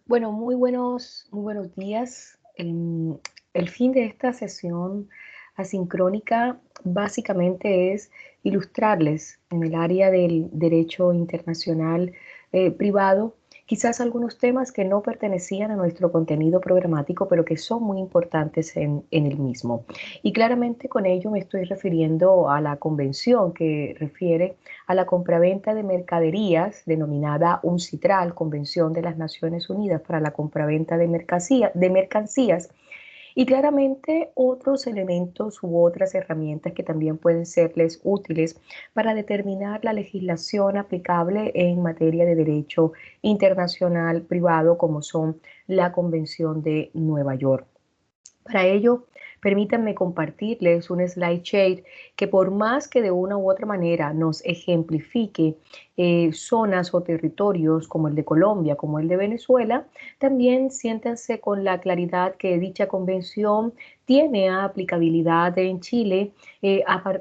Bueno, muy buenos días. El fin de esta sesión asincrónica básicamente es ilustrarles en el área del derecho internacional privado, quizás algunos temas que no pertenecían a nuestro contenido programático, pero que son muy importantes en el mismo. Y claramente con ello me estoy refiriendo a la convención que refiere a la compraventa de mercaderías, denominada UNCITRAL, Convención de las Naciones Unidas para la Compraventa de Mercancías, y claramente otros elementos u otras herramientas que también pueden serles útiles para determinar la legislación aplicable en materia de derecho internacional privado, como son la Convención de Nueva York. Para ello, permítanme compartirles un slide share que por más que de una u otra manera nos ejemplifique zonas o territorios como el de Colombia, como el de Venezuela, también siéntanse con la claridad que dicha convención tiene aplicabilidad en Chile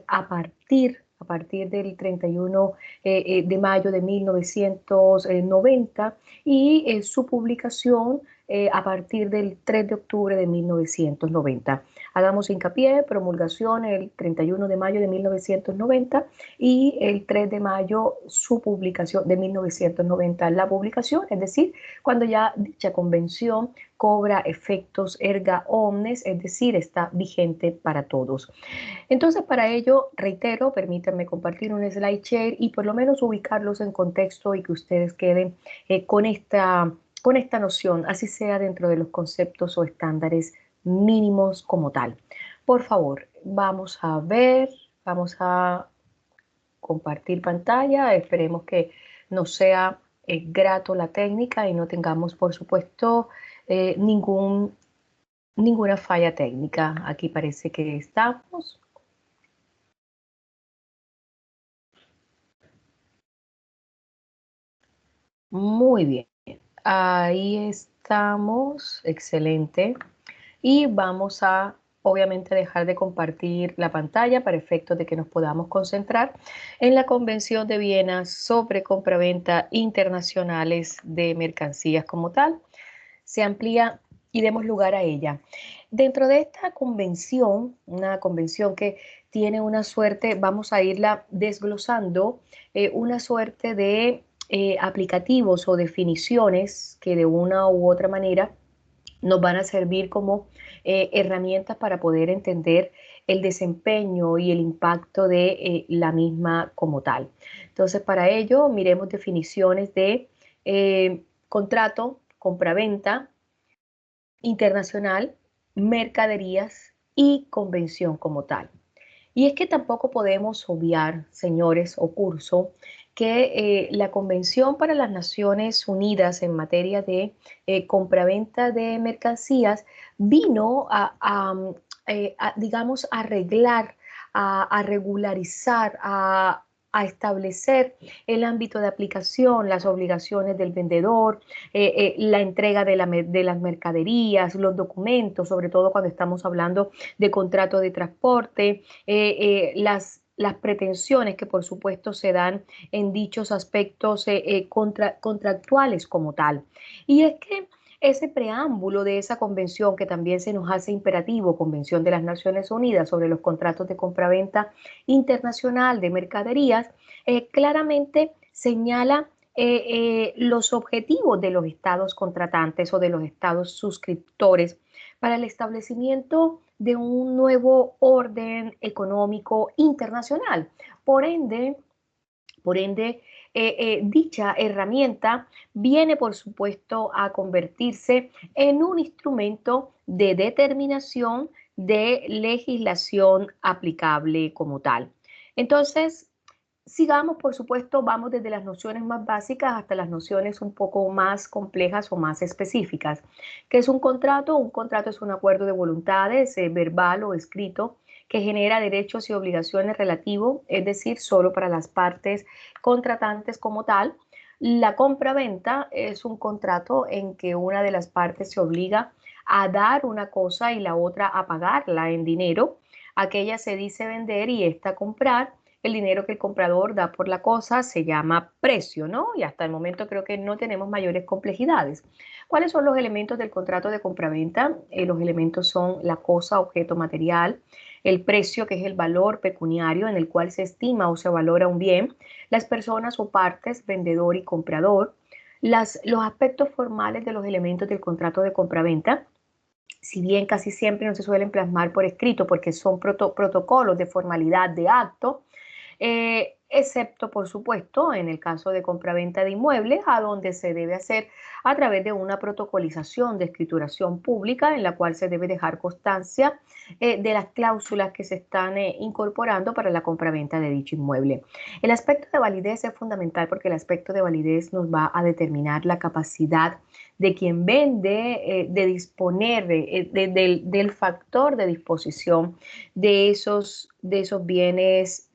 a partir del 31 de mayo de 1990 y su publicación a partir del 3 de octubre de 1990. Hagamos hincapié, promulgación el 31 de mayo de 1990 y el 3 de mayo su publicación de 1990, la publicación, es decir, cuando ya dicha convención cobra efectos erga omnes, es decir, está vigente para todos. Entonces, para ello, reitero, permítanme compartir un slide share y por lo menos ubicarlos en contexto y que ustedes queden con esta noción, así sea dentro de los conceptos o estándares mínimos como tal. Por favor, vamos a compartir pantalla, esperemos que nos sea grato la técnica y no tengamos, por supuesto, ninguna falla técnica. Aquí parece que estamos. Muy bien, ahí estamos, excelente. Y vamos a, obviamente, dejar de compartir la pantalla para efectos de que nos podamos concentrar en la Convención de Viena sobre compraventa internacionales de mercancías como tal. Se amplía y demos lugar a ella. Dentro de esta convención, una convención que tiene una suerte, vamos a irla desglosando, una suerte de aplicativos o definiciones que de una u otra manera nos van a servir como herramientas para poder entender el desempeño y el impacto de la misma como tal. Entonces, para ello, miremos definiciones de contrato, compraventa internacional, mercaderías y convención como tal. Y es que tampoco podemos obviar, señores o curso, que la Convención para las Naciones Unidas en materia de compraventa de mercancías vino digamos, a arreglar, a regularizar, a establecer el ámbito de aplicación, las obligaciones del vendedor, la entrega de las mercaderías, los documentos, sobre todo cuando estamos hablando de contrato de transporte, las pretensiones que por supuesto se dan en dichos aspectos contractuales como tal. Y es que ese preámbulo de esa convención que también se nos hace imperativo, Convención de las Naciones Unidas sobre los contratos de compraventa internacional de mercaderías, claramente señala los objetivos de los estados contratantes o de los estados suscriptores para el establecimiento de un nuevo orden económico internacional. Por ende, dicha herramienta viene, por supuesto, a convertirse en un instrumento de determinación de legislación aplicable como tal. Entonces, sigamos, por supuesto, vamos desde las nociones más básicas hasta las nociones un poco más complejas o más específicas. ¿Qué es un contrato? Un contrato es un acuerdo de voluntades, verbal o escrito, que genera derechos y obligaciones relativos, es decir, solo para las partes contratantes como tal. La compraventa es un contrato en que una de las partes se obliga a dar una cosa y la otra a pagarla en dinero. Aquella se dice vender y esta comprar. el dinero que el comprador da por la cosa se llama precio, ¿no? Y hasta el momento creo que no tenemos mayores complejidades. ¿Cuáles son los elementos del contrato de compraventa? Los elementos son la cosa, objeto, material, el precio, que es el valor pecuniario en el cual se estima o se valora un bien, las personas o partes, vendedor y comprador, los aspectos formales de los elementos del contrato de compraventa, si bien casi siempre no se suelen plasmar por escrito porque son protocolos de formalidad de acto, excepto, por supuesto, en el caso de compraventa de inmuebles, a donde se debe hacer a través de una protocolización de escrituración pública en la cual se debe dejar constancia de las cláusulas que se están incorporando para la compraventa de dicho inmueble. El aspecto de validez es fundamental porque el aspecto de validez nos va a determinar la capacidad de quien vende de disponer del factor de disposición de esos bienes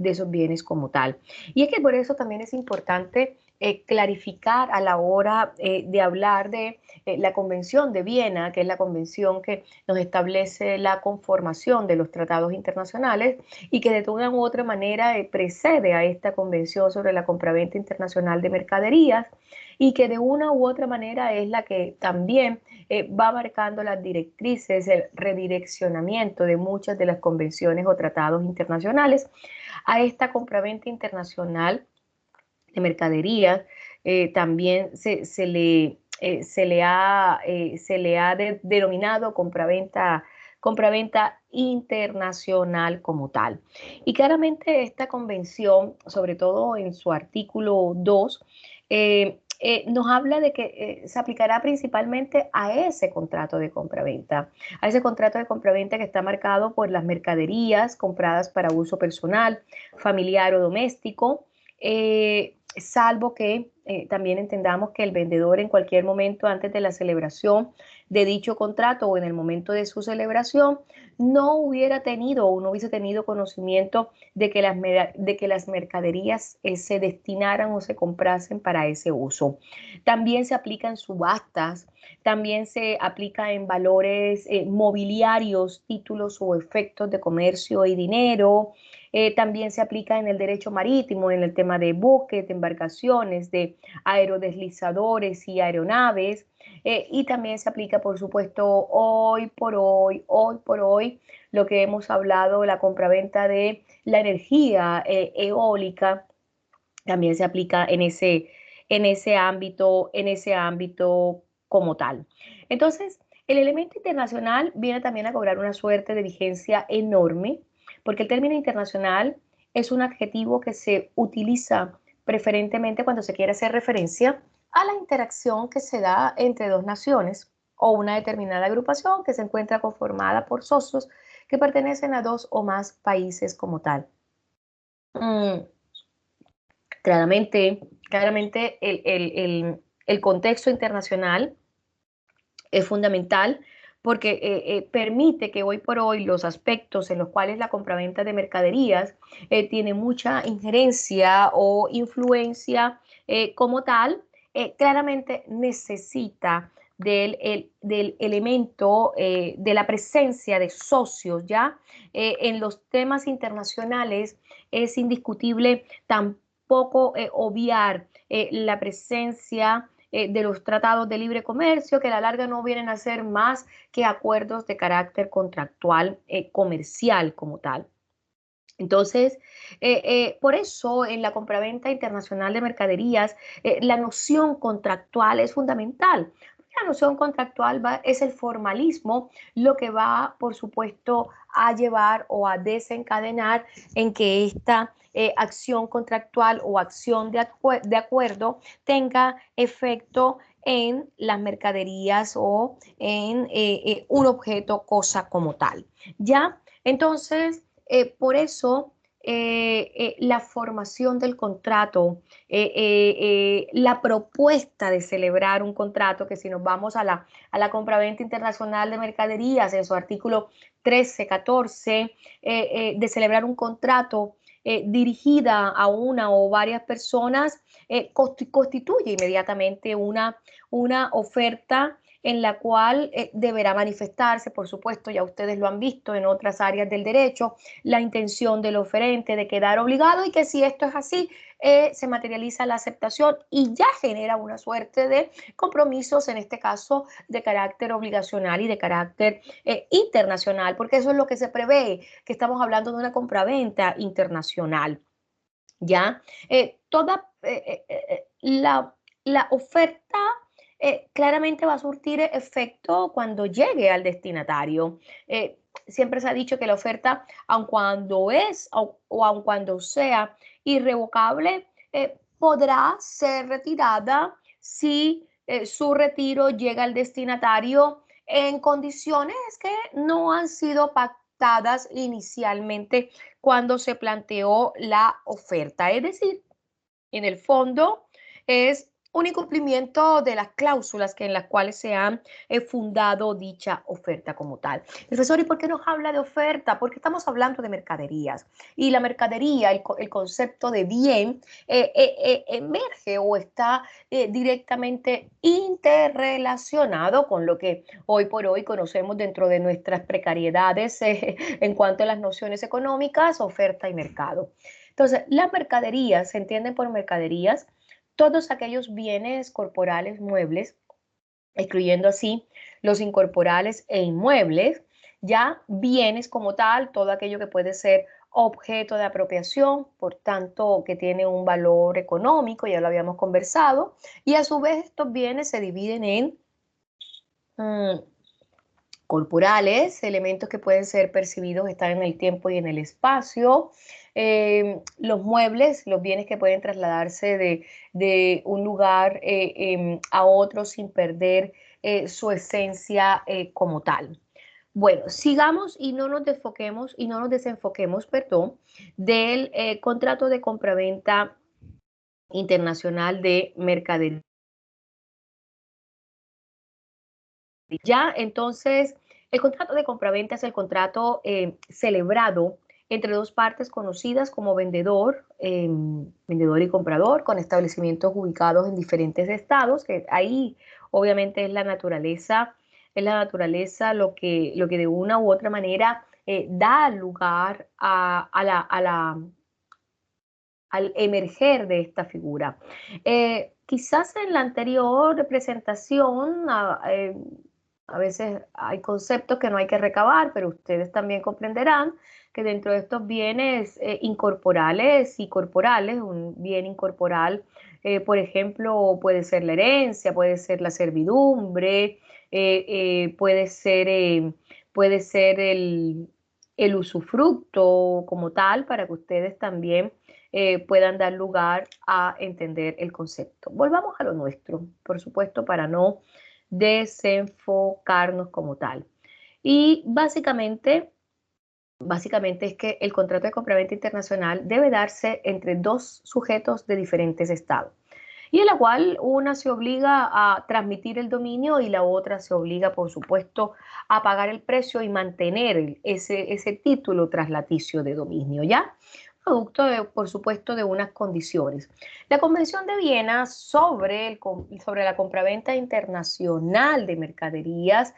como tal. Y es que por eso también es importante clarificar a la hora de hablar de la Convención de Viena, que es la convención que nos establece la conformación de los tratados internacionales y que de una u otra manera precede a esta Convención sobre la compraventa internacional de mercaderías y que de una u otra manera es la que también va marcando las directrices, el redireccionamiento de muchas de las convenciones o tratados internacionales a esta compraventa internacional de mercaderías. También se le ha denominado compraventa internacional como tal. Y claramente esta convención, sobre todo en su artículo 2, nos habla de que se aplicará principalmente a ese contrato de compraventa, a ese contrato de compraventa que está marcado por las mercaderías compradas para uso personal, familiar o doméstico, salvo que también entendamos que el vendedor en cualquier momento antes de la celebración de dicho contrato o en el momento de su celebración no hubiera tenido o no hubiese tenido conocimiento de que las mercaderías se destinaran o se comprasen para ese uso. También se aplica en subastas, también se aplica en valores mobiliarios, títulos o efectos de comercio y dinero. También se aplica en el derecho marítimo, en el tema de buques, de embarcaciones, de aerodeslizadores y aeronaves. Y también se aplica, por supuesto, hoy por hoy, lo que hemos hablado, la compraventa de la energía eólica, también se aplica en ese ámbito como tal. Entonces, el elemento internacional viene también a cobrar una suerte de vigencia enorme, porque el término internacional es un adjetivo que se utiliza preferentemente cuando se quiere hacer referencia a la interacción que se da entre dos naciones o una determinada agrupación que se encuentra conformada por socios que pertenecen a dos o más países como tal. Claramente el contexto internacional es fundamental porque permite que hoy por hoy los aspectos en los cuales la compraventa de mercaderías tiene mucha injerencia o influencia como tal, claramente necesita del elemento de la presencia de socios, ¿ya? En los temas internacionales es indiscutible tampoco obviar la presencia de los tratados de libre comercio, que a la larga no vienen a ser más que acuerdos de carácter contractual comercial como tal. Entonces, por eso en la compraventa internacional de mercaderías, la noción contractual es fundamental. La noción contractual es el formalismo, lo que va, por supuesto, a llevar o a desencadenar en que esta acción contractual o acción de acuerdo tenga efecto en las mercaderías o en un objeto, cosa como tal. ¿Ya? Entonces, por eso, la formación del contrato, la propuesta de celebrar un contrato, que si nos vamos a la compraventa internacional de mercaderías, en su artículo 13, 14, de celebrar un contrato dirigida a una o varias personas, constituye inmediatamente una oferta en la cual deberá manifestarse, por supuesto, ya ustedes lo han visto en otras áreas del derecho, la intención del oferente de quedar obligado y que si esto es así, se materializa la aceptación y ya genera una suerte de compromisos, en este caso de carácter obligacional y de carácter internacional, porque eso es lo que se prevé, que estamos hablando de una compraventa internacional. ¿Ya? Toda la oferta claramente va a surtir efecto cuando llegue al destinatario. Siempre se ha dicho que la oferta, aun cuando es o aun cuando sea irrevocable, podrá ser retirada si su retiro llega al destinatario en condiciones que no han sido pactadas inicialmente cuando se planteó la oferta. Es decir, en el fondo es un incumplimiento de las cláusulas que en las cuales se han fundado dicha oferta como tal. Profesor, ¿y por qué nos habla de oferta? Porque estamos hablando de mercaderías y la mercadería, el concepto de bien, emerge o está directamente interrelacionado con lo que hoy por hoy conocemos dentro de nuestras precariedades en cuanto a las nociones económicas, oferta y mercado. Entonces, las mercaderías, se entienden por mercaderías todos aquellos bienes corporales muebles, excluyendo así los incorporales e inmuebles, ya bienes como tal, todo aquello que puede ser objeto de apropiación, por tanto que tiene un valor económico, ya lo habíamos conversado, y a su vez estos bienes se dividen en corporales, elementos que pueden ser percibidos, están en el tiempo y en el espacio, los muebles, los bienes que pueden trasladarse de un lugar a otro sin perder su esencia como tal. Bueno, sigamos y no nos desenfoquemos, perdón, del contrato de compraventa internacional de mercadería. Ya, entonces, el contrato de compraventa es el contrato celebrado entre dos partes conocidas como vendedor, vendedor y comprador, con establecimientos ubicados en diferentes estados, que ahí obviamente es la naturaleza lo que de una u otra manera da lugar al emerger de esta figura. Quizás en la anterior presentación, a veces hay conceptos que no hay que recabar, pero ustedes también comprenderán que dentro de estos bienes incorporales y corporales, un bien incorporal, por ejemplo, puede ser la herencia, puede ser la servidumbre, puede ser el usufructo como tal, para que ustedes también puedan dar lugar a entender el concepto. Volvamos a lo nuestro, por supuesto, para no desenfocarnos como tal. Y básicamente es que el contrato de compraventa internacional debe darse entre dos sujetos de diferentes estados y en la cual una se obliga a transmitir el dominio y la otra se obliga, por supuesto, a pagar el precio y mantener ese título traslaticio de dominio, ¿ya? Producto, por supuesto, de unas condiciones. La Convención de Viena sobre la compraventa internacional de mercaderías